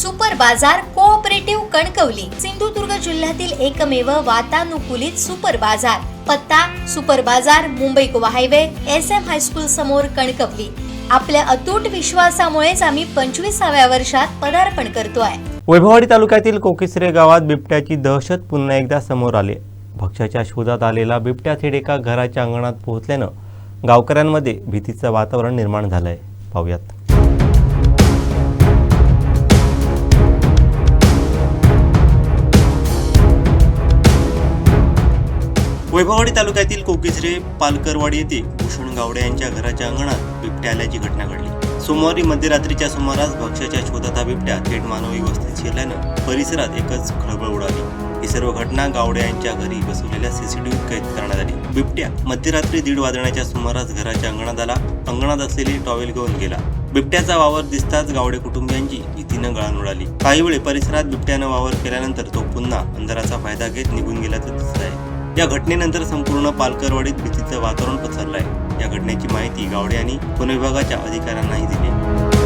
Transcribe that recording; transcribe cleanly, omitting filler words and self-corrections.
Super बाजार cooperative Kankavli Sindhudurg जिल्ह्यातील एकमेव वातानुकूलित सुपर बाजार। पत्ता सुपर बाजार Mumbai Goa highway SM high school समोर कणकवली। आपल्या अतूट विश्वासामुळेच आम्ही 25व्या वर्षात पदार्पण करतोय। वैभववाडी तालुक्यातील कोकिसरे गावात बिबट्याची दहशत पुन्हा एकदा समोर आली। भक्ष्याच्या शोधात आलेला बिबट्या थेट एका घराच्या अंगणात पोहोचल्यानं गावकऱ्यांमध्ये भीतीचं वातावरण निर्माण झालंय। पाहूयात। वैभववाडी तालुक्यातील कोकिसरे पालकरवाडी येथे भूषण गावडे यांच्या घराच्या अंगणात बिबट्या आल्याची घटना घडली। सोमवारी मध्यरात्रीच्या सुमारास भक्ष्याच्या शोधात हा बिबट्या थेट मानवी वस्तीत शिरल्यानं परिसरात एकच खळबळ उडाली। ही सर्व घटना गावडे यांच्या घरी बसवलेल्या CCTVत कैद करण्यात आली। बिबट्या मध्यरात्री 1:30 वाजण्याच्या सुमारास घराच्या अंगणात आला। अंगणात असलेली टॉवेल घेऊन गेला। बिबट्याचा वावर दिसताच गावडे कुटुंबियांची भीतीनं गळान उडाली। काही वेळ परिसरात बिबट्यानं वावर केल्यानंतर तो पुन्हा अंधाराचा फायदा घेत निघून गेल्याचं दिसत आहे। या घटनेनंतर संपूर्ण पालकरवाडीत भीतीचं वातावरण पसरलं आहे। या घटनेची माहिती गावडे यांनी वन विभागाच्या अधिकाऱ्यांनाही दिली।